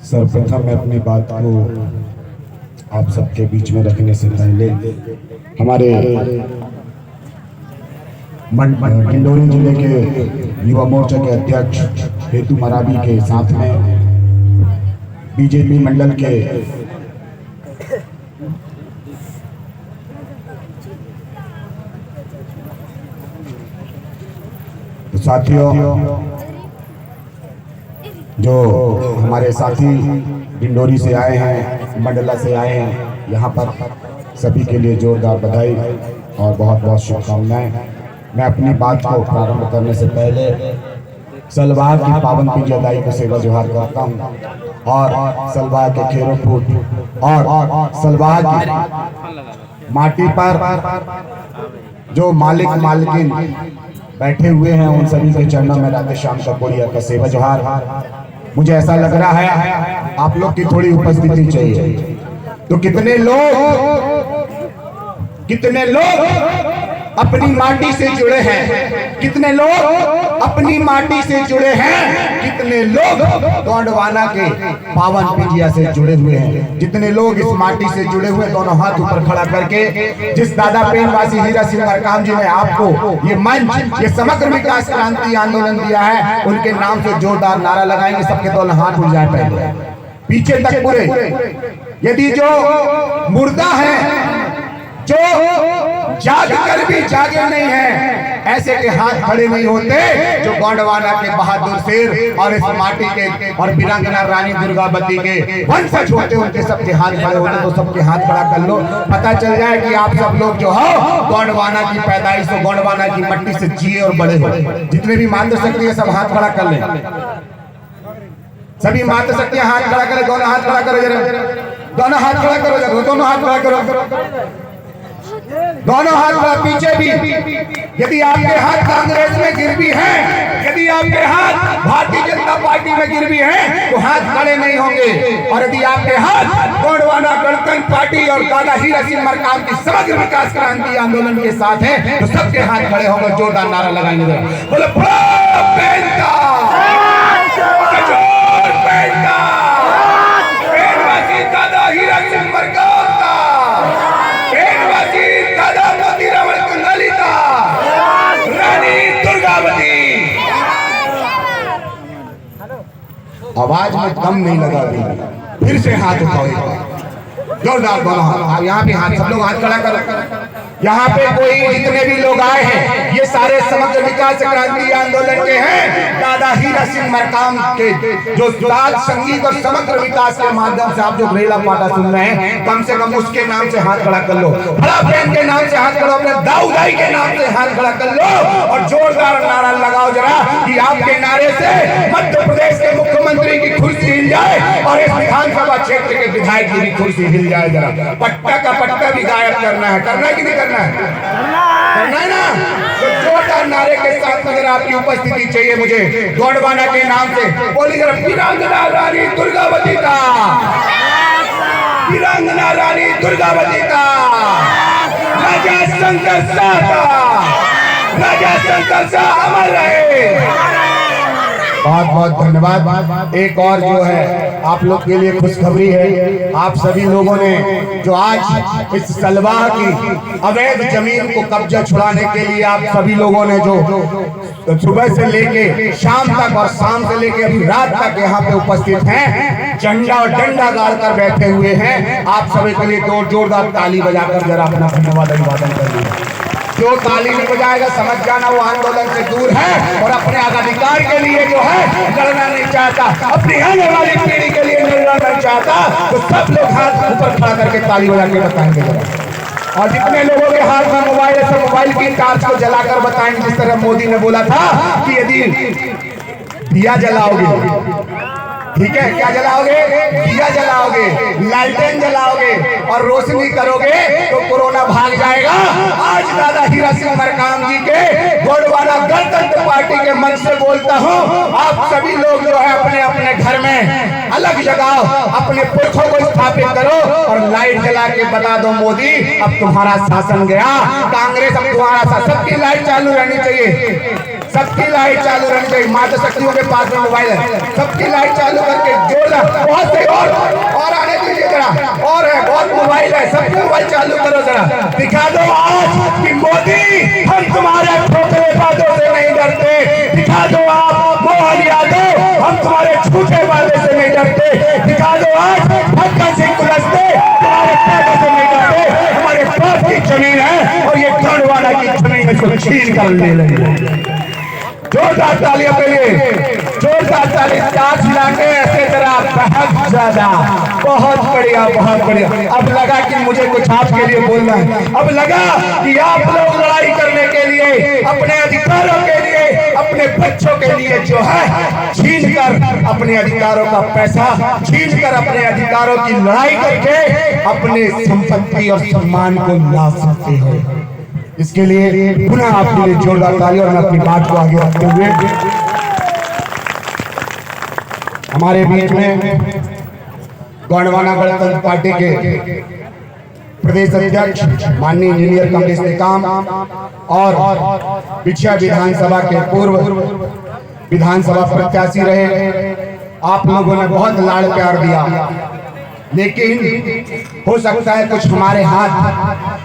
सर्वप्रथम मैं अपनी बात को आप सबके बीच में रखने से पहले हमारे डिंडोरी जिले के युवा मोर्चा के अध्यक्ष हेतु मरावी के साथ में बीजेपी मंडल के साथियों, जो हमारे साथी डिंडोरी से आए हैं, मंडला से आए हैं, यहाँ पर सभी के लिए जोरदार बधाई और बहुत बहुत शुभकामनाएं। मैं अपनी बात को प्रारंभ करने से पहले सलवार की पावन विजयदाई को सेवा जोहार करता हूँ और सलवार के खेरों फूट और सलवार की माटी पर जो मालिक मालकिन बैठे हुए हैं उन सभी के चरणों में राधे श्याम का कोरिया का सेवा जोहार। मुझे ऐसा लग रहा है आप लोग की थोड़ी उपस्थिति चाहिए। तो कितने लोग अपनी माटी से जुड़े हैं, कितने लोग अपनी माटी से जुड़े हैं, कितने लोग गोंडवाना के पावन पिंजिया से जुड़े हुए हैं, जितने लोग इस माटी से जुड़े हुए दोनों हाथ ऊपर खड़ा करके जिस दादा प्रेमवासी हीरा सिंह मरकाम जी ने आपको ये मंच, ये समग्र विकास क्रांति आंदोलन दिया है, उनके नाम से जोरदार नारा लगाएंगे। सबके दोनों हाथ उठ जाए पहले पीछे तक पूरे। यदि जो मुर्दा है, जो जाग कर भी जागे नहीं है, ऐसे के हाथ खड़े नहीं होते। जो गोंडवाना के बहादुर शेर और इस माटी के और वीरांगना रानी दुर्गावती के वंशज होते, उनके सबके हाथ खड़े होते। तो सबके हाथ खड़ा कर लो, पता चल जाए कि आप सब लोग जो हो गोंडवाना की पैदाइश हो, गोंडवाना की मट्टी से जिए और बड़े हो। जितने भी मातृशक्ति है सब हाथ खड़ा कर ले, सभी मातृशक्तियां हाथ खड़ा करें, दोनों हाथ खड़ा करो जरा, दोनों हाथ खड़ा करो जरा, दोनों हाथ खड़ा करो, दोनों हाथ खड़ा। पीछे भी यदि आपके हाथ कांग्रेस में गिर भी हैं, यदि आपके हाथ भारतीय जनता पार्टी में गिर भी हैं, तो हाथ खड़े नहीं होंगे। और यदि आपके हाथ गोंडवाना गणतंत्र पार्टी और दादा हीरा सिंह मरकाम की समग्र विकास क्रांति आंदोलन के साथ है, तो सबके हाथ खड़े होंगे। जोरदार नारा लगाएंगे जरा, बोलो दादा हीरा सिंह मरकाम का, दादा मोती रावण को ललिता रानी दुर्गावती। आवाज में दम नहीं लगा दी, फिर से हाथ उठाओ, जोरदार दोनों हाथ। यहाँ पे हाथ, सब लोग हाथ खड़ा करो। यहाँ पे कोई जितने भी लोग आए हैं, ये सारे समग्र विकास क्रांति आंदोलन के हैं। दादा हीरा सिंह मरकाम के जो राज संगीत और समग्र विकास के माध्यम से आप जो रेला पाटा सुन रहे हैं, कम से कम उसके नाम से हाथ खड़ा कर लो। बड़ा प्रेम के नाम से हाथ खड़ा, अपने दाऊदाई के नाम से हाथ खड़ा कर लो और जोरदार नारा लगाओ जरा कि आपके नारे से मध्य प्रदेश के मुख्यमंत्री की कुर्सी हिल जाए और इस विधानसभा क्षेत्र के विधायक की भी कुर्सी हिल जाए। जरा पट्टा का पट्टा भी गायब करना है, करना है कि नहीं करना है? करना है ना? तो जोरदार नारे के साथ अगर आपकी उपस्थिति चाहिए मुझे गोंडवाना के नाम से, बोलिए जरा, वीरांगना रानी दुर्गावती का, वीरांगना रानी दुर्गावती का, राजा शंकर शाह का, राजा शंकर शाह अमर रहे। बहुत बहुत धन्यवाद। एक और जो है आप लोग के लिए खुशखबरी है, आप सभी लोगों ने जो आज इस सलवार की अवैध जमीन को कब्जा छुड़ाने के लिए आप सभी लोगों ने जो सुबह से लेके शाम तक और शाम से लेके अभी रात तक यहाँ पे उपस्थित हैं, झंडा और डंडा गाड़ कर बैठे हुए हैं, आप सभी के लिए जोरदार ताली बजाकर जरा अपना धन्यवाद अभिवादन कर लीजिए। जो ताली नहीं बजाएगा समझ जाना वो आंदोलन से दूर है और अपने अधिकार के लिए जो है लड़ना नहीं चाहता, अपनी आने वाली पीढ़ी के लिए लड़ना नहीं चाहता। तो सब लोग हाथ ऊपर खड़ा करके ताली बजा के बताएंगे जरा। और जितने लोगों के हाथ में मोबाइल है, सब मोबाइल की टॉर्च को जलाकर बताएंगे, जिस तरह मोदी ने बोला था कि यदि दिया जलाओगे, ठीक है, क्या जलाओगे? दिया जलाओगे, लालटेन जलाओगे और रोशनी करोगे तो कोरोना भाग जाएगा। आज दादा हीरा सिंह मरकाम जी के गोंडवाना गणतंत्र पार्टी के मंच से बोलता हूँ, आप सभी लोग जो है अपने अपने घर में अलग जगाओ, अपने पुरखों को स्थापित करो और लाइट जला के बता दो मोदी अब तुम्हारा शासन गया, कांग्रेस अब तुम्हारा शासन, सबकी लाइट चालू रहनी चाहिए। सबकी लाइट चालू रहनी चाहिए। माता शक्तियों के पास में मोबाइल है, सबकी लाइट चालू करके जोड़ना। बहुत सही, और आने दीजिए जरा, और है बहुत मोबाइल है, सबकी मोबाइल चालू करो जरा, दिखा दो आज कि मोदी हम तुम्हारे छोटे वादों से नहीं डरते। दिखा दो आप मोहन यादव हम तुम्हारे झूठे वादे से नहीं डरते। दिखा दो आज भक्का सिंह कुलस्ते तुम्हारे वादे से नहीं डरते। हमारे बाप की जमीन है और ये गढ़वाला की जमीन है, इसको छीन कर ले लेंगे। जोरदार तालियों के लिए, जोरदार ताली ताज हिलाके ऐसे जरा, बहुत ज्यादा, बहुत बढ़िया, बहुत बढ़िया। अब लगा कि मुझे कुछ आपके लिए बोलना है, अब लगा कि आप लोग लड़ाई करने के लिए, अपने अधिकारों के लिए, अपने बच्चों के लिए जो है छीन कर अपने अधिकारों का पैसा छीन कर अपने अधिकारों की लड़ाई करके अपने संपत्ति और सम्मान को ला सकते हो। इसके लिए पुनः आपके लिए जोरदार ताली। और मैं अपनी बात को आगे रखते हुए हमारे बीच में गोंडवाना गणतंत्र पार्टी के प्रदेश अध्यक्ष माननीय इंजीनियर कमलेश टेकाम और बिछिया विधानसभा के पूर्व विधानसभा प्रत्याशी रहे, आप लोगों ने बहुत लाड़ प्यार दिया, लेकिन हो सकता है कुछ हमारे हाथ,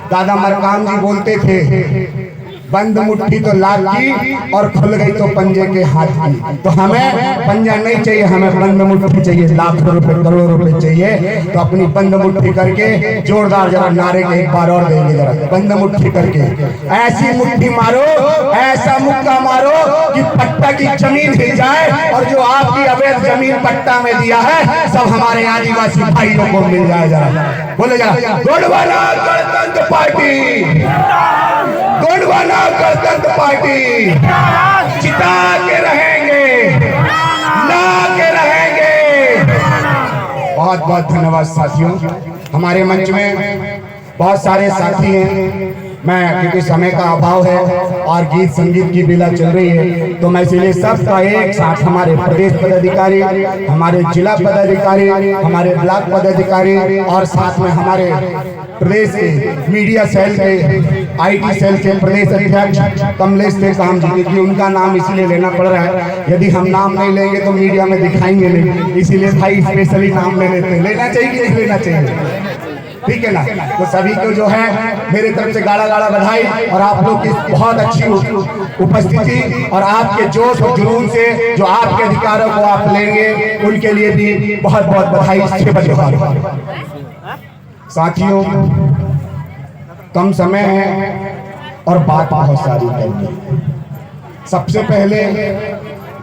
दादा मरकाम जी बोलते थे बंद मुट्ठी तो लाल की और खुल गई तो पंजे के हाथ की। तो हमें पंजा नहीं चाहिए, हमें बंद मुट्ठी चाहिए, लाखों रुपए करोड़ों रुपए चाहिए। तो अपनी बंद मुट्ठी करके जोरदार जरा नारे के एक बार और देंगे जरा, बंद मुट्ठी करके ऐसी मुट्ठी मारो, ऐसा मुक्का मारो कि पट्टा की जमीन हिल जाए और जो आपकी अवैध जमीन पट्टा में दिया है सब हमारे आदिवासी भाइयों को मिल जाए। जरा बोले जरा, गोंडवाना गणतंत्र पार्टी, गोंडवाना गणतंत्र पार्टी जिता के रहेंगे, ला के रहेंगे। बहुत बहुत धन्यवाद साथियों। हमारे मंच में बहुत सारे साथी हैं, मैं क्योंकि समय का अभाव है और गीत संगीत की बेला चल रही है, तो मैं इसलिए सबका एक साथ हमारे प्रदेश पदाधिकारी, हमारे जिला पदाधिकारी, हमारे ब्लॉक पदाधिकारी और साथ में हमारे प्रदेश के मीडिया सेल के, आईटी सेल के प्रदेश अध्यक्ष कमलेश टेकाम जी, क्योंकि उनका नाम इसलिए लेना पड़ रहा है, यदि हम नाम नहीं लेंगे तो मीडिया में दिखाएंगे नहीं, इसीलिए भाई स्पेशली नाम ले लेते हैं। लेना चाहिए कि नहीं लेना चाहिए, ठीक है ना। तो सभी को जो है मेरे तरफ से गाड़ा गाड़ा बधाई, और आप लोग की बहुत अच्छी उपस्थिति और आपके जोश और जुनून से जो आपके अधिकारों को आप लेंगे उनके लिए भी बहुत बहुत बधाई। 6 बजे साथियों, कम समय है और बात बहुत सारी करनी। सबसे पहले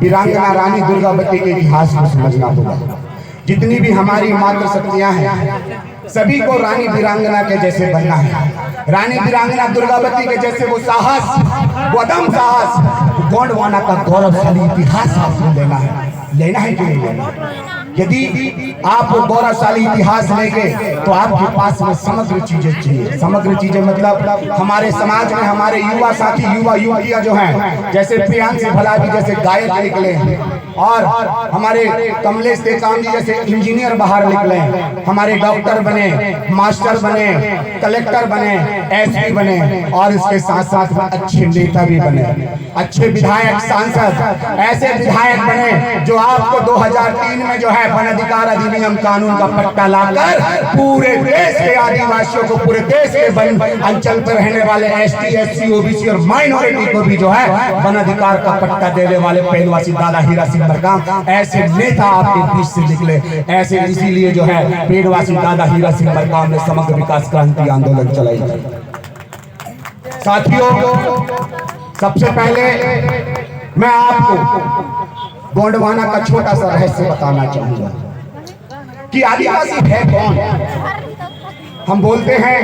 वीरांगना रानी दुर्गावती के इतिहास को समझना होगा। जितनी भी हमारी मातृ शक्तियां हैं सभी को रानी वीरांगना के जैसे बनना है। रानी वीरांगना दुर्गावती के जैसे वो साहस, वो अदम साहस, गोंडवाना का गौरवशाली इतिहास आपको लेना है कि नहीं लेना? यदि आप वो गौरवशाली इतिहास लेंगे तो आपके पास में समग्र चीजें चाहिए। समग्र चीजें मतलब हमारे समाज में हमारे युवा साथी, युवा युवतियां जो हैं, जैसे प्रियांश भला भी जैसे गायक निकले और हमारे कमलेश टेकाम जी जैसे इंजीनियर बाहर निकले, हमारे डॉक्टर बने, मास्टर बने, कलेक्टर बने, एसपी बने और इसके साथ साथ अच्छे नेता भी बने, अच्छे विधायक, सांसद, ऐसे विधायक बने जो आपको 2003 में जो है वन अधिकार अधिनियम कानून का पट्टा लाकर पूरे देश के आदिवासियों को, पूरे देश के वन अंचल पर रहने वाले एसटी, एससी, ओबीसी और माइनॉरिटी को भी जो है वन अधिकार का पट्टा देने वाले पेड़वासी दादा हीरा सिंह मरकाम, ऐसे नेता आपके बीच से निकले। ऐसे इसीलिए जो है पेड़वासी दादा हीरा सिंह मरकाम ने समग्र विकास क्रांति आंदोलन चलाई। साथियों, सबसे पहले मैं आपको गोंडवाना का छोटा सा रहस्य बताना चाहूंगा कि आदिवासी है कौन। हम बोलते हैं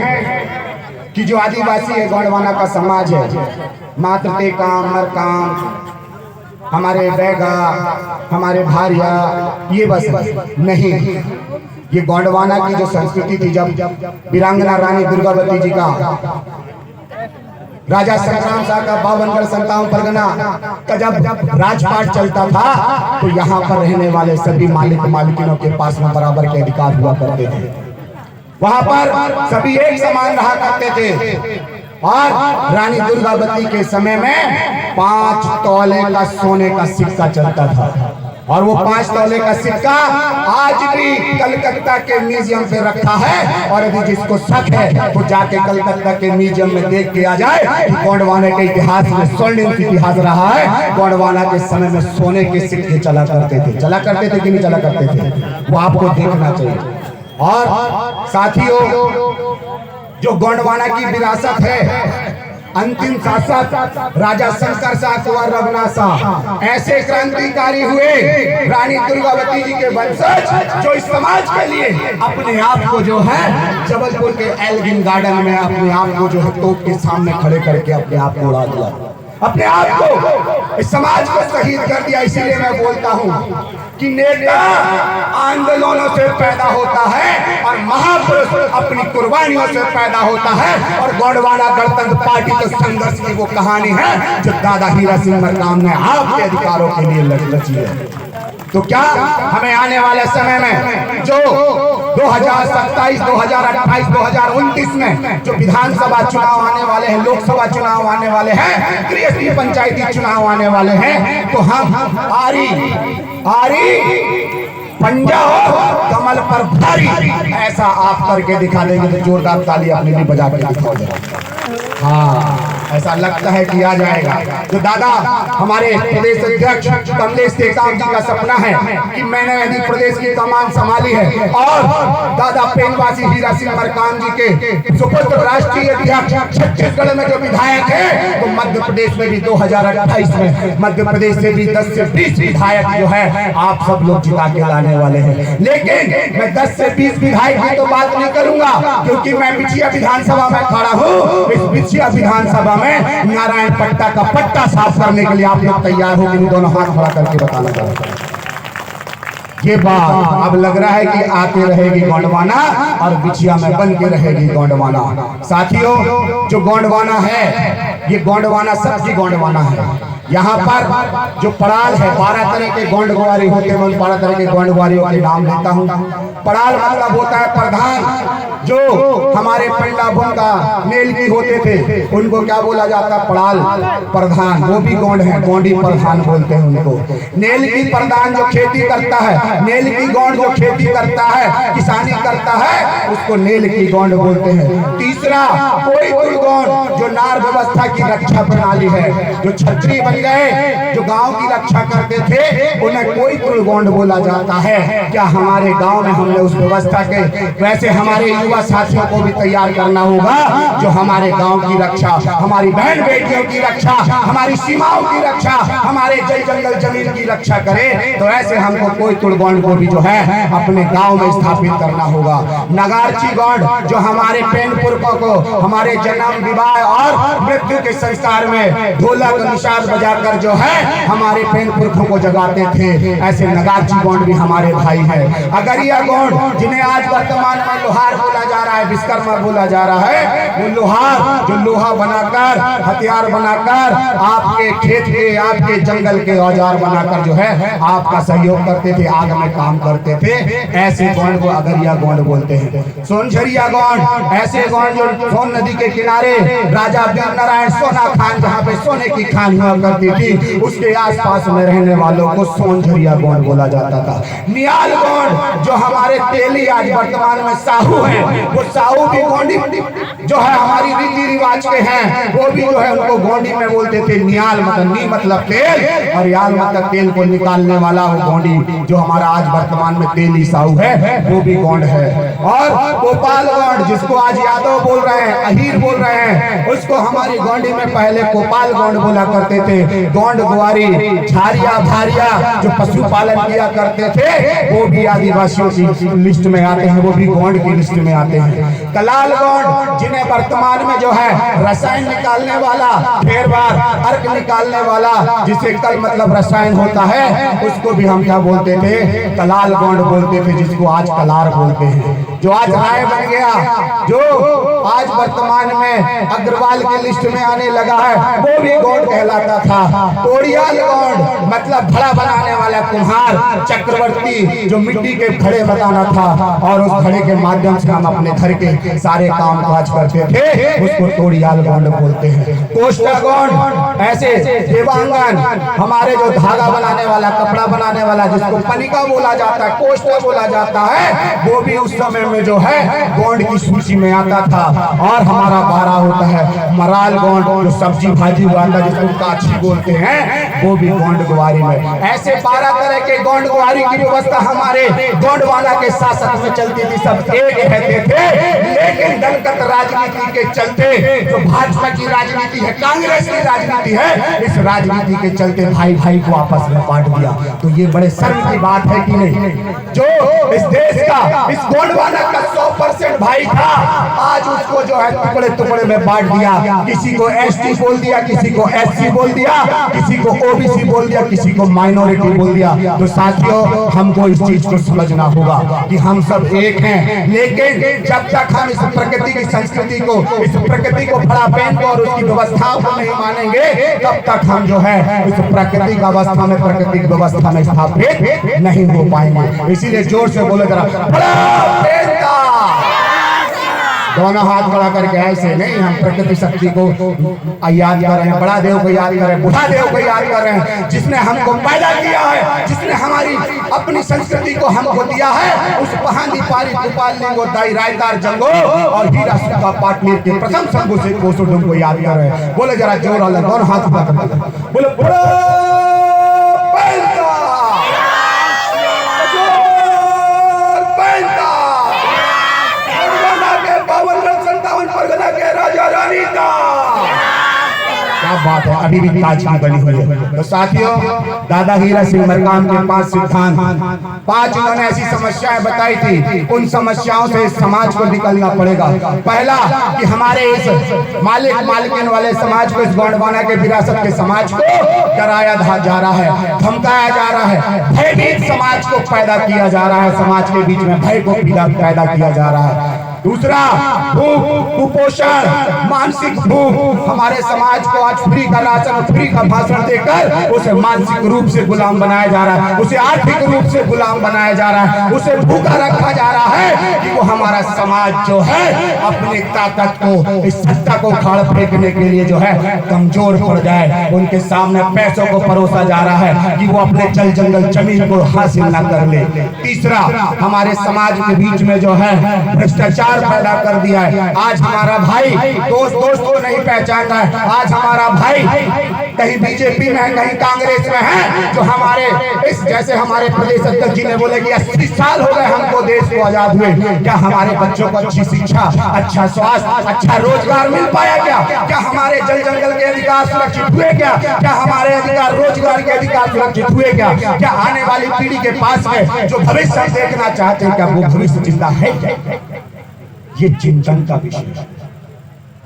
कि जो आदिवासी है गोंडवाना का समाज है, मात्र टेकाम, मरकाम, हमारे बैगा, हमारे भारिया, ये बस नहीं। ये गोंडवाना की जो संस्कृति थी, जब वीरांगना रानी दुर्गावती जी का, राजा संग्राम शाह का 52गढ़ 57 परगना का जब राजपाट चलता था तो यहाँ पर रहने वाले सभी मालिक मालिकिनों के पास में बराबर के अधिकार हुआ करते थे। वहां पर सभी एक समान रहा करते थे। और रानी दुर्गावती के समय में 5 तोले का सोने का सिक्का चलता था। और वो 5 तोले का सिक्का आज भी कलकत्ता के म्यूजियम पे रखा है। और यदि जिसको शक है वो जाके कलकत्ता के म्यूजियम में देख के आ जाए कि गोंडवाना के इतिहास में स्वर्णिम इतिहास रहा है। गोंडवाना के समय में सोने के सिक्के चला करते थे कि नहीं चला करते थे, वो आपको देखना चाहिए। और साथियों, जो गोंडवाना की विरासत है, अंतिम शासक राजा शंकर शाह कुंवर रघुनाथ शाह ऐसे क्रांतिकारी हुए रानी दुर्गावती जी के वंशज, जो इस समाज के लिए अपने आप को जो है जबलपुर के एल्गिन गार्डन में अपने आप को जो है तोप के सामने खड़े करके अपने आप को उड़ा दिया, अपने आप को इस समाज को शहीद कर दिया। इसीलिए मैं बोलता हूँ कि नेता आंदोलनों से पैदा होता है और महापुरुष अपनी कुर्बानियों से पैदा होता है। और गोंडवाना गणतंत्र पार्टी तो संघर्ष की वो कहानी है जो दादा हीरा सिंह मरकाम ने आपके अधिकारों के लिए रची है। तो क्या हमें आने वाले समय में जो 2027, 2028, 2029 में जो विधानसभा चुनाव आने वाले हैं, लोकसभा चुनाव आने वाले हैं, त्रिस्तरीय पंचायती चुनाव आने वाले हैं, तो हम आरी पंजा हो कमल पर भारी ऐसा आप करके दिखा देंगे तो जोरदार ताली अपने लिए बजा कर दिखाओ जरा। हाँ, ऐसा लगता है कि आ जाएगा। जो दादा हमारे प्रदेश अध्यक्ष कमलेश टेकाम जी का सपना है कि मैंने यदि प्रदेश की कमान संभाली है और दादा प्रेमवासी हीरा सिंह मरकाम जी के सुपुत्र राष्ट्रीय अध्यक्ष छत्तीसगढ़ में जो विधायक है, तो मध्य प्रदेश में भी 2028 में मध्य प्रदेश से भी 10 से 20 विधायक जो है आप सब लोग जिता के लाने वाले हैं। लेकिन मैं 10 से 20 विधायक की तो बात नहीं करूंगा, क्योंकि मैं बिछिया विधानसभा में खड़ा हूँ। इस बिछिया विधानसभा में नारायण पट्टा का पट्टा साफ करने के लिए आप लोग तैयार हो कि दोनों हाथ खड़ा करके बताना चाहता हूं। ये बात अब लग रहा है कि आते रहेगी गोंडवाना और बिछिया में बन के रहेगी गोंडवाना। साथियों, जो गोंडवाना है ये गोंडवाना सबकी गोंडवाना है। यहाँ पर जो पड़ाल है 12 तरह के गोंड गुआरी होते हैं, 12 तरह के गोंड गुआरियों के नाम लेता हूँ। पड़ाल मतलब होता है प्रधान। जो हमारे पंडा बुनका नेलकी होते थे उनको क्या बोला जाता है? पड़ाल प्रधान। वो भी गोंड है, गोंडी प्रधान बोलते हैं उनको। नेलकी प्रधान जो खेती करता है, नेलकी गोंड जो खेती करता है, किसानी करता है, उसको नेलकी गोंड बोलते हैं। तीसरा कोई गोंड जो नार व्यवस्था की रक्षा प्रणाली है, जो छत्री बन गए, जो गांव की रक्षा करते थे, उन्हें कोई कुल गोंड बोला जाता है। क्या हमारे गांव में हमने उस व्यवस्था के वैसे हमारे युवा साथियों को भी तैयार करना होगा जो हमारे गांव की रक्षा, हमारी बहन बेटियों की रक्षा, हमारी सीमाओं की रक्षा, हमारे जल जंगल जमीन की रक्षा करे। तो ऐसे हमको कोई कुल गोंड को भी जो है अपने गांव में स्थापित करना होगा। नगारची गोंड जो हमारे पेन पुरखों को हमारे जन्म, विवाह और मृत्यु के संस्कार में ढोलक निषाद बजाकर जो है हमारे पेन पुरखों को जगाते थे, ऐसे नगारची गोंड भी हमारे भाई है। अगरिया गोंड जिन्हें आज वर्तमान में लोहार बोला जा रहा है, विश्वकर्मा बोला जा रहा है, वो लोहार जो लोहा बनाकर, हथियार बनाकर, आपके खेत के, आपके जंगल के औजार बनाकर जो है आपका सहयोग करते थे, आग में काम करते थे। ऐसे गोंड को अगरिया गोंड बोलते हैं। सोनझरिया गोंड ऐसे गोंड जो सोन नदी के किनारे राजा वीर नारायण सोना खान जहाँ पे सोने की खान हुआ करती थी, उसके आसपास में रहने वालों को सोनझरिया गोंड बोला जाता था। नियाल गोंड जो हमारे तेली आज वर्तमान में साहू है, वो साहू भी गोंडी जो है हमारी रीति रिवाज के हैं, वो भी जो है उनको गोंडी में बोलते थे। नियाल मतलब नी मतलब तेल और याल मतलब तेल को निकालने वाला वो गोंडी जो हमारा आज वर्तमान में तेली साहू है, वो भी गोंड है। और गोपाल गोंड जिसको आज यादव बोल रहे हैं, अहीर बोल रहे हैं, उसको हमारी गोंडी में पहले गोपाल गोंड बोला करते थे। गोंड गुआरी, झारिया, भारिया जो पशुपालन किया करते थे, वो भी आदिवासियों की लिस्ट में आते हैं, वो भी गोंड की लिस्ट में आते हैं। कलाल गोंड जिन्हें वर्तमान में जो है रसायन निकालने वाला, फेर बार अर्क निकालने वाला, जिसे कल मतलब रसायन होता है, उसको भी हम क्या बोलते थे? कलाल गोंड बोलते थे, जिसको आज कलार बोलते हैं। जो आज राय बन गया, जो आज वर्तमान में अग्रवाल की लिस्ट में आने लगा है, वो भी गोंड कहलाता था। तोड़ियाल गोंड मतलब घड़ा बनाने वाला कुम्हार, चक्रवर्ती जो मिट्टी के घड़े बनाना था और उस घड़े के माध्यम से अपने घर के सारे काम काज करते थे, उसको तोड़ियाल गोंड बोलते हैं। कोष्टा गोंड ऐसे देवांगन, हमारे जो धागा बनाने वाला, कपड़ा बनाने वाला, जिसको पनिका बोला जाता है, कोष्टा बोला जाता है, वो भी उस समय में जो है गोंड की सूची में आता था। और हमारा 12 होता है मराल गोंड, जो सब्जी भाजी हुआता जिसको काछी बोलते हैं, वो भी गोंड ग्वारी में। ऐसे 12 तरह के गोंड ग्वारी की व्यवस्था हमारे गोंडवाना के शासन में चलती थी। सब एक कहते थे, लेकिन दलगत राजनीति के चलते, जो भाजपा की राजनीति है, कांग्रेस की राजनीति है, इस राजनीति के चलते भाई भाई को आपस में बांट दिया। तो ये बड़े शर्म की बात है कि नहीं? जो इस देश का, इस गोंडवाना का 100% भाई था, आज उसको जो है टुकड़े टुकड़े में बांट दिया। किसी को एसटी बोल दिया, किसी को एससी बोल दिया, किसी को ओबीसी बोल दिया, किसी को माइनॉरिटी बोल दिया। तो साथियों, हमको इस चीज को समझना होगा कि हम सब एक हैं, लेकिन जब तक हम इस प्रकृति की संस्कृति को, इस प्रकृति को फड़ा पहन को और उसकी व्यवस्थाओं को नहीं मानेंगे, तब तक हम जो है इस प्राकृतिक अवस्था में, प्राकृतिक व्यवस्था में स्थापित नहीं हो पाएंगे। इसीलिए जोर से बोलो जरा, दोनों हाथ खड़ा करके। ऐसे नहीं, हम प्रकृति शक्ति को याद कर रहे हैं, बड़ा देव को याद कर रहे हैं, बुढ़ा देव को याद कर रहे हैं, जिसने हमको पैदा किया है, जिसने हमारी अपनी संस्कृति को हमको दिया है। उस पहाड़ी पारी गोपाल लिंगो दाई रायदार जंगो और हीरा सुक्का पाटनीर के प्रथम शंभु से कोसोडुम को याद कर रहे हैं। बोले जरा जोर वाला, दोनों हाथ खड़ा करके बोले, क्या बात है, अभी भी ताज की बनी हुई है। तो साथियों, दादा हीरा सिंह मरकाम के 5 सिद्धांत, 5 उन्होंने ऐसी समस्याएं बताई थी। उन समस्याओं से समाज को निकलना पड़ेगा। पहला कि हमारे इस मालिकिन वाले समाज को, इस गोंडवाना के विरासत के समाज को डराया जा रहा है, धमकाया जा रहा है, भयभीत समाज को पैदा किया जा रहा है, समाज के बीच में भय को पैदा किया जा रहा है। दूसरा, भूख, कुपोषण, मानसिक भूख। हमारे समाज को आज फ्री का राशन, फ्री का भाषण देकर उसे मानसिक रूप से गुलाम बनाया जा रहा है, उसे आर्थिक रूप से गुलाम बनाया जा रहा है, उसे भूखा रखा जा रहा है कि वो हमारा समाज जो है अपनी ताकत को, इस सत्ता को खाड़ फेंकने के लिए जो है कमजोर पड़ जाए। उनके सामने पैसों को परोसा जा रहा है कि वो अपने जल जंगल जमीन को हासिल न कर ले। तीसरा, हमारे समाज के बीच में जो है भ्रष्टाचार पैदा कर दिया है। आज हमारा भाई दोस्त को नहीं पहचानता है। आज हमारा भाई कहीं बीजेपी में है, कहीं कांग्रेस में है। जो हमारे इस, जैसे हमारे प्रदेश अध्यक्ष जी ने बोले कि 80 साल हो गए हमको देश को आजाद हुए, क्या हमारे बच्चों को अच्छी शिक्षा, अच्छा स्वास्थ्य, अच्छा रोजगार मिल पाया? क्या हमारे जल जंगल के अधिकार सुरक्षित हुए? क्या हमारे अधिकार, रोजगार के अधिकार सुरक्षित हुए? क्या आने वाली पीढ़ी के पास में जो भविष्य देखना चाहते हैं, क्या वो भविष्य जिंदा है? ये चिंतन का विषय है।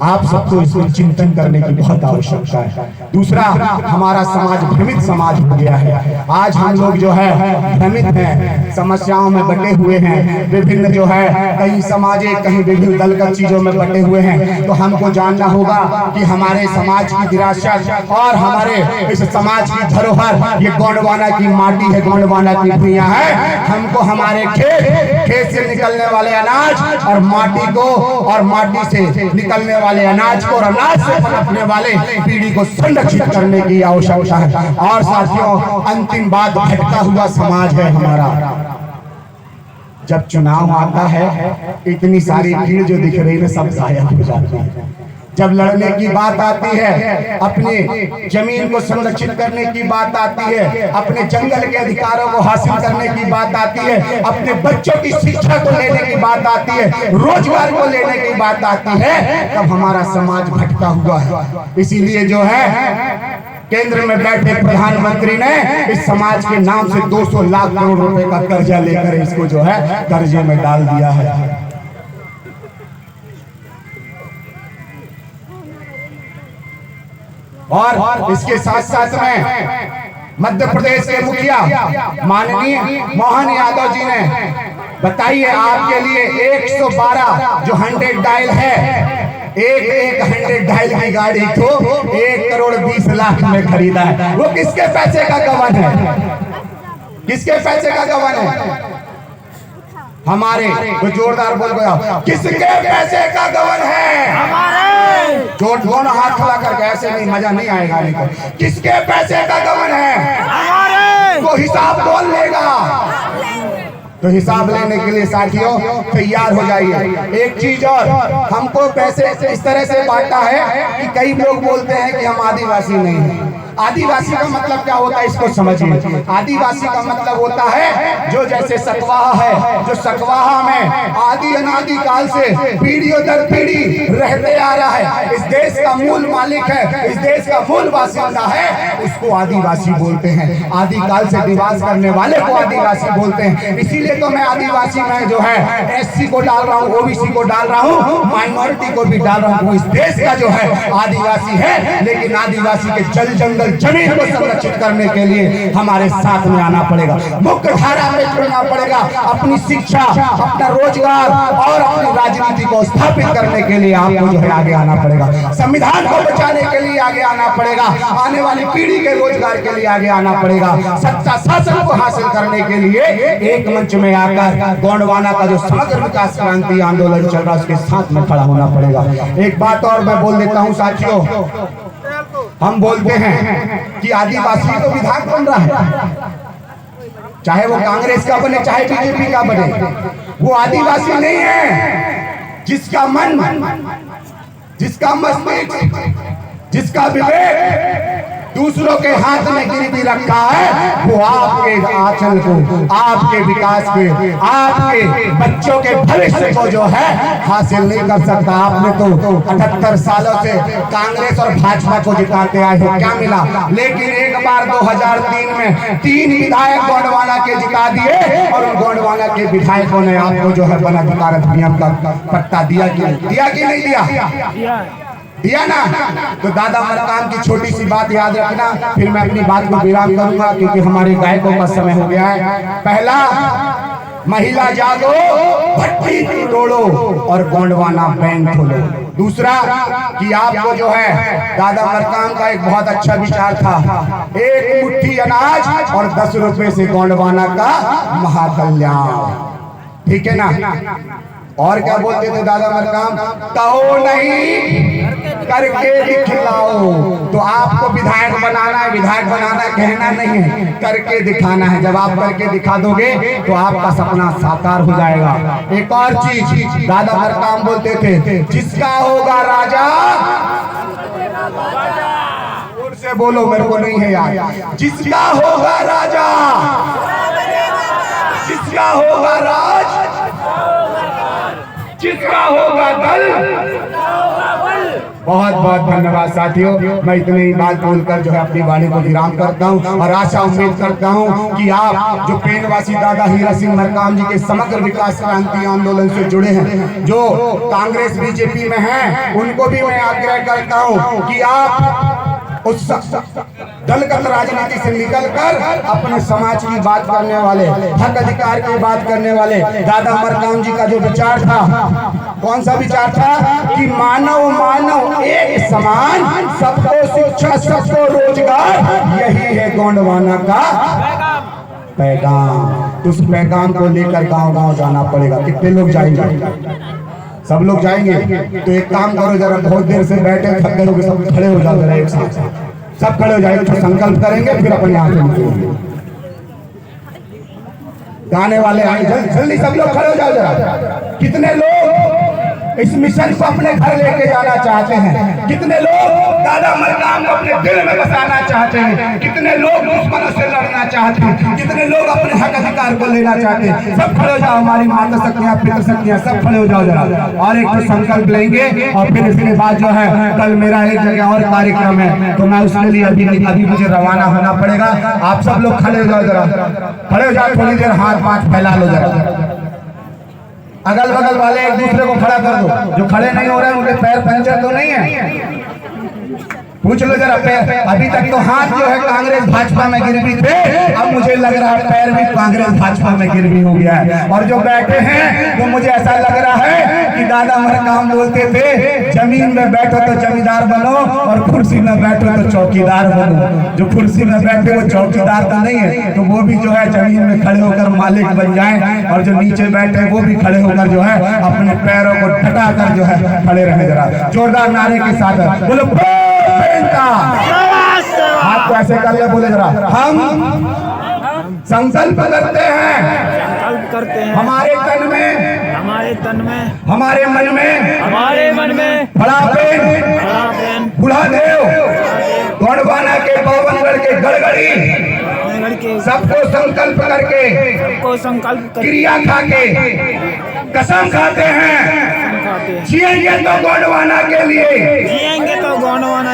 आप सबको इसमें चिंतन करने की बहुत आवश्यकता है। दूसरा, हमारा समाज भ्रमित समाज हो गया है। आज हम लोग जो है भ्रमित हैं, समस्याओं में बटे हुए हैं, विभिन्न जो है कहीं सामाजिक, कहीं विभिन्न दलगत चीजों में बटे हुए हैं। तो हमको जानना होगा कि हमारे समाज की विरासत और हमारे इस समाज की धरोहर ये गोंडवाना की माटी है, गोंडवाना की भूमिया है। हमको हमारे खेत से निकलने वाले अनाज और माटी को, और माटी से निकलने वाले अनाज को और अनाज से पनपने वाले पीढ़ी को संरक्षित करने की आवश्यकता है। और साथियों, अंतिम बात, भटका हुआ समाज है हमारा। जब चुनाव आता है, इतनी सारी भीड़ जो दिख रही है सब गायब हो जाती है। जब लड़ने की बात आती है, अपनी जमीन को संरक्षित करने की बात आती है, अपने जंगल के अधिकारों को हासिल करने की बात आती है, अपने बच्चों की शिक्षा को लेने की बात आती है, रोजगार को लेने की बात आती है, तब हमारा समाज भटका हुआ है। इसीलिए जो है केंद्र में बैठे प्रधानमंत्री ने इस समाज के नाम से 200 लाख करोड़ रुपए का कर्जा लेकर इसको जो है कर्जे में डाल दिया है। और इसके साथ साथ में मध्य प्रदेश के मुखिया माननीय मोहन यादव जी ने बताइए, आपके लिए 112 जो 100 डायल है, एक 100 डायल की गाड़ी को 1 करोड़ 20 लाख में खरीदा है। वो किसके पैसे का गबन है? किसके पैसे का गबन है? हमारे तो जोरदार बोल गया, किसके पैसे का गबन है हमारे। जोर दोनों हाथ खड़ा करके, ऐसे नहीं मजा नहीं आएगा। नहीं किसके पैसे का गबन है हमारे, तो हिसाब कौन लेगा। तो हिसाब लेने के लिए साथियों तैयार हो जाइए। एक चीज और, हमको पैसे इस तरह से बांटा है कि कई लोग बोलते हैं कि हम आदिवासी नहीं हैं। आदिवासी का मतलब क्या होता है इसको समझिए। आदिवासी का मतलब होता है जो जैसे सकवाहा है, जो सकवाहा में आदि अनादि काल से पीढ़ियों दर पीढ़ी रहते आ रहा है, इस देश का मूल मालिक है, इस देश का मूल बासिंदा है, उसको आदिवासी बोलते हैं। आदि काल से निवास करने वाले को आदिवासी बोलते हैं। इसीलिए तो मैं आदिवासी में जो है SC को डाल रहा हूँ, OBC को डाल रहा हूँ, माइनॉरिटी को भी डाल रहा हूँ। इस देश का जो है आदिवासी है, लेकिन आदिवासी के जल जंगल जमीन को संरक्षित करने के लिए हमारे साथ में आना पड़ेगा, मुख्य धारा में जुड़ना पड़ेगा। अपनी शिक्षा, अपना रोजगार और अपनी राजनीति को स्थापित करने के लिए आपको जो है आगे आना पड़ेगा। संविधान को बचाने के लिए आगे आना पड़ेगा। आने वाली पीढ़ी के रोजगार के लिए आगे आना पड़ेगा। सच्चा शासन को हासिल करने के लिए एक मंच में आकर गोंडवाना का जो समग्र विकास क्रांति आंदोलन चल रहा है उसके साथ में खड़ा होना पड़ेगा। एक बात और मैं बोल देता हूँ साथियों, हम बोलते हैं कि आदिवासी तो विधायक बन रहा है, चाहे वो कांग्रेस का बने चाहे BJP का बने, वो आदिवासी नहीं है। जिसका मन, जिसका मस्तिष्क, जिसका विवेक दूसरों के हाथ में गिरवी रखा है, वो आपके आंचल को, आपके विकास के, आपके बच्चों के भविष्य को जो है हासिल नहीं कर सकता। आपने तो 78 सालों से कांग्रेस और भाजपा को जिताते आए हो, क्या मिला। लेकिन एक बार 2003 में 3 विधायक गोंडवाना के जिता दिए और उन गोंडवाना के विधायकों ने आपको जो है वन अधिकार अधिनियम का पट्टा दिया कि नहीं दिया? दिया ना। तो दादा मरकाम की छोटी सी बात याद रखना, फिर मैं अपनी बात को विराम करूंगा क्योंकि हमारे गायकों का समय हो गया है। पहला, महिला जागो, भट्टी तोड़ो और गोंडवाना बैंक खोलो। दूसरा कि आपको जो है दादा मरकाम का एक बहुत अच्छा विचार था, एक मुट्ठी अनाज और 10 रुपए से गोंडवाना का महाकल्याण। ठीक है ना। और क्या बोलते थे दादा मरकाम, कहो नहीं करके दिखलाओ। तो आपको विधायक बनाना है, विधायक बनाना कहना नहीं है, करके दिखाना है। जब आप करके दिखा दोगे तो आपका सपना साकार हो जाएगा। एक और चीज दादा मरकाम बोलते थे, जिसका होगा राजा, जोर से बोलो, मेरे को नहीं है यार, जिसका होगा राजा, जिसका होगा राज, जिसका होगा दल। बहुत बहुत धन्यवाद साथियों, मैं इतनी ही बात बोलकर जो है अपनी वाणी को विराम करता हूं और आशा उम्मीद करता हूं कि आप जो पेनवासी दादा हीरा सिंह मरकाम जी के समग्र विकास क्रांति आंदोलन से जुड़े हैं, जो कांग्रेस BJP में हैं, उनको भी मैं आग्रह करता हूं कि आप उस दलगत राजनीति से निकलकर अपने समाज की बात करने वाले, हक अधिकार की बात करने वाले दादा मरकाम जी का जो विचार था, कौन सा विचार था कि मानव मानव एक समान, सबको शिक्षा, सबको रोजगार, यही है गोंडवाना का पैगाम। उस पैगाम को लेकर गांव-गांव जाना पड़ेगा। कितने लोग जाएंगे? सब लोग जाएंगे। तो एक काम करो, जरा बहुत देर से बैठे थक गए लोग, सब खड़े हो जाओ जरा एक साथ, सब खड़े हो जाएंगे, तो संकल्प करेंगे, फिर अपने यहाँ से निकलेंगे। गाने वाले आए, जल्दी सब लोग खड़े हो जाओ जरा। कितने लोग इस मिशन को अपने घर लेके जाना चाहते हैं? कितने लोग दादा मरकाम को अपने दिल में बसाना चाहते हैं? कितने लोग दुश्मनों से लड़ना चाहते हैं? कितने लोग अपने हक अधिकार को लेना चाहते हैं? सब खड़े हो जाओ, हमारी माता शक्तियां, पितृ शक्तियां, सब खड़े हो जाओ जरा, और एक तो संकल्प लेंगे। और फिर इसके बाद जो है कल मेरा एक जगह और कार्यक्रम है, तो मैं उसके लिए अभी मुझे रवाना होना पड़ेगा। आप सब लोग खड़े हो जाओ जरा, खड़े हो जाओ, थोड़ी देर हाथ पांच फैला लो जरा। अगल बगल वाले एक दूसरे को खड़ा कर दो, जो खड़े नहीं हो रहे हैं उनके पैर पंचर तो नहीं है। पूछ लो जरा पैर, अभी तक तो हाथ जो है कांग्रेस भाजपा में गिर भी थे, अब मुझे लग रहा है पैर भी कांग्रेस भाजपा में गिर भी हो गया है। और जो बैठे हैं तो मुझे ऐसा लग रहा है कि दादा मरकाम बोलते थे, जमीन में बैठो तो जमींदार बनो और कुर्सी में बैठो तो चौकीदार बनो। जो कुर्सी में बैठे वो चौकीदार तो नहीं है, तो वो भी जो है जमीन में खड़े होकर मालिक बन जाए, और जो नीचे बैठे वो भी खड़े होकर जो है अपने पैरों को ठटा कर जो है खड़े रहे। जरा जोरदार नारे के साथ बोलो हाथ को ऐसे कर ले, बोले जरा हम संकल्प करते हैं हमारे तन में, हमारे मन में बड़ा प्रेम बुढ़ादेव गोंडवाना के पवनगढ़ के गड़गड़ी सबको संकल्प करके क्रिया खा के कसम खाते हैं, जिएंगे तो गोंडवाना के लिए,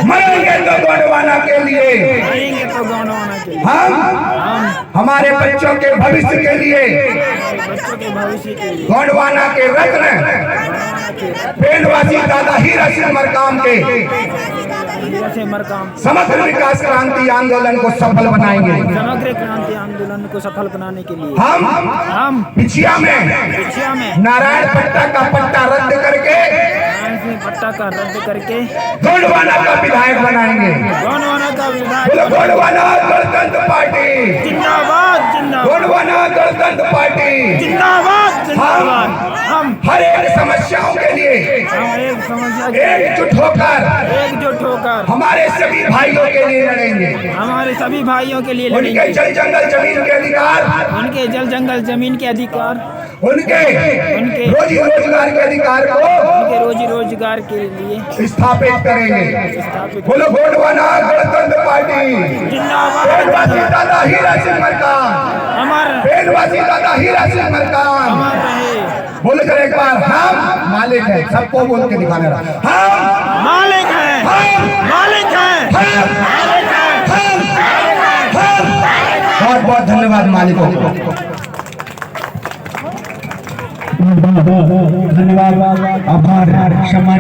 मरेंगे तो गोंडवाना के लिए, हम हमारे बच्चों के भविष्य के लिए गोंडवाना के रत्न पेंडवासी दादा हीरा सिंह मरकाम के समग्र विकास क्रांति आंदोलन को सफल बनाएंगे। समग्र क्रांति आंदोलन को सफल बनाने के लिए हम बिछिया में नारायण पट्टा का पट्टा रद्द करके गोंडवाना का विधायक बनाएंगे। गोंडवाना गणतंत्र पार्टी जिंदाबाद, गोंडवाना गणतंत्र पार्टी जिंदाबाद। हम हर एक समस्याओं के लिए एकजुट होकर हमारे सभी भाइयों के लिए लड़ेंगे। हमारे सभी भाइयों के लिए उनके जल जंगल जमीन के अधिकार, उनके जल जंगल जमीन के अधिकार, उनके रोजी रोजगार के अधिकार को उनके रोजी रोजगार के लिए स्थापित करेंगे। बोलो गोंडवाना गणतंत्र पार्टी जिंदाबाद। पेंडवासी दादा हीरा सिंह मरकाम, अमर पेंडवासी दादा हीरा सिंह मरकाम। अमर रहे। बोलो जरा एक बार, हम मालिक हैं, सबको बोल के दिखाने रहा, हम मालिक हैं, मालिक हैं, बहुत बहुत धन्यवाद मालिकों को, धन्यवाद, आभार, क्षमा।